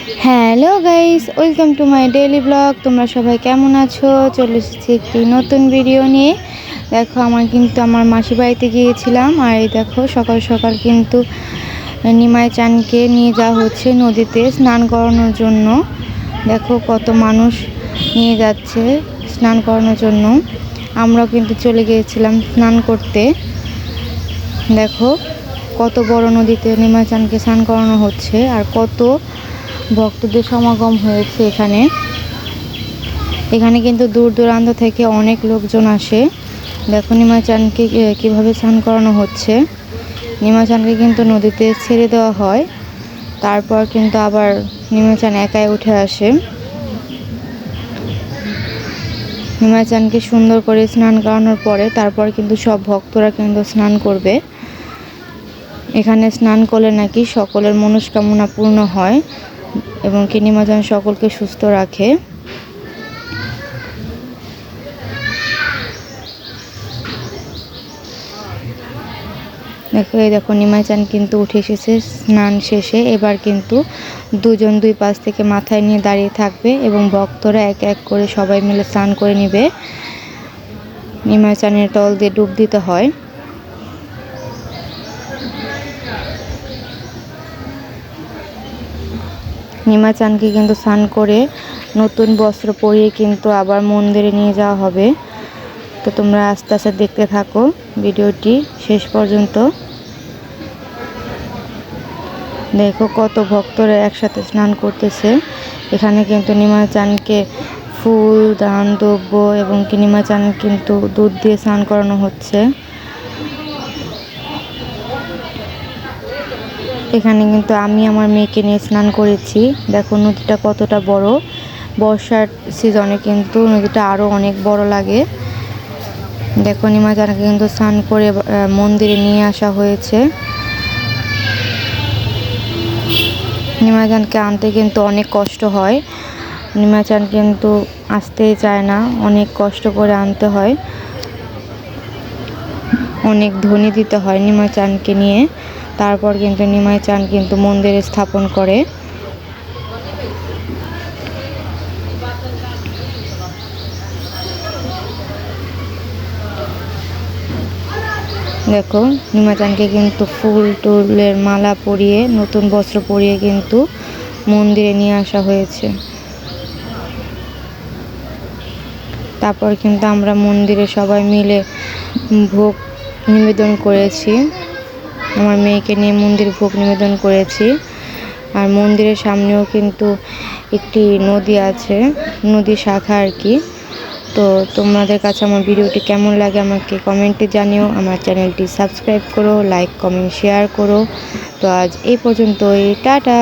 Hello guys, welcome to my daily blog. তোমরা সবাই কেমন আছো? চলে এসেছি একটি নতুন ভিডিও নিয়ে। দেখো, আমার মাসি বাড়িতে গিয়েছিলাম, আর এই দেখো সকাল সকাল কিন্তু নিমাই চানকে নিয়ে যাওয়া হচ্ছে নদীতে স্নান করানোর জন্য। দেখো কত মানুষ নিয়ে যাচ্ছে স্নান করানোর জন্য। আমরাও কিন্তু চলে গিয়েছিলাম স্নান করতে। দেখো কত বড় নদীতে নিমাই চানকে স্নান করানো হচ্ছে, আর কত ভক্তদের সমাগম হয়েছে এখানে কিন্তু দূর দূরান্ত থেকে অনেক লোকজন আসে। দেখো নিমাই চানকে কীভাবে স্নান করানো হচ্ছে। নিমাই চানকে কিন্তু নদীতে ছেড়ে দেওয়া হয়, তারপর কিন্তু আবার নিমাই চান একাই উঠে আসে। নিমাই চানকে সুন্দর করে স্নান করানোর পরে তারপর কিন্তু সব ভক্তরা কিন্তু স্নান করবে। এখানে স্নান করলে নাকি সকলের মনস্কামনা পূর্ণ হয় এবং নিমাই চান সকলকে সুস্থ রাখে। দেখো নিমাই চান কিন্তু উঠে এসেছে স্নান শেষে। এবার কিন্তু দুজন দুই পাশ থেকে মাথায় নিয়ে দাঁড়িয়ে থাকবে এবং ভক্তরা এক এক করে সবাই মিলে স্নান করে নিবে। নিমাই চানের তল দিয়ে ডুব দিতে হয়। নিমাই চানকে কিন্তু স্নান করে নতুন বস্ত্র পরিয়ে কিন্তু আবার মন্দিরে নিয়ে যাওয়া হবে। তো তোমরা আস্তে আস্তে দেখতে থাকো ভিডিওটি শেষ পর্যন্ত। দেখো কত ভক্তরা একসাথে স্নান করতেছে। এখানে কিন্তু নিমাই চানকে ফুল, দান, দ্রব্য এবং নিমাই চান কিন্তু দুধ দিয়ে স্নান করানো হচ্ছে। এখানে কিন্তু আমি আমার মেয়েকে নিয়ে স্নান করেছি। দেখো নদীটা কতটা বড়। বর্ষার সিজনে কিন্তু নদীটা আরও অনেক বড় লাগে। দেখো নিমাই চানকে কিন্তু স্নান করে মন্দিরে নিয়ে আসা হয়েছে। নিমাই চানকে আনতে কিন্তু অনেক কষ্ট হয়। নিমাই চান কিন্তু আসতেই চায় না, অনেক কষ্ট করে আনতে হয়, অনেক ধ্বনি দিতে হয় নিমাই চানকে নিয়ে। তারপর কিন্তু নিমাই চান কিন্তু মন্দিরে স্থাপন করে। দেখো নিমাই চানকে কিন্তু ফুল টুলের মালা পরিয়ে, নতুন বস্ত্র পরিয়ে কিন্তু মন্দিরে নিয়ে আসা হয়েছে। তারপর কিন্তু আমরা মন্দিরে সবাই মিলে ভোগ নিবেদন করেছি। আমার মেয়েকে নিয়ে মন্দিরে ভোগ নিবেদন করেছি। আর মন্দিরের সামনেও কিন্তু একটি নদী আছে, নদী শাখা আর কি। তো তোমাদের কাছে আমার ভিডিওটি কেমন লাগে আমাকে কমেন্টে জানিও। আমার চ্যানেলটি সাবস্ক্রাইব করো, লাইক, কমেন্ট, শেয়ার করো। তো আজ এই পর্যন্তই, টাটা।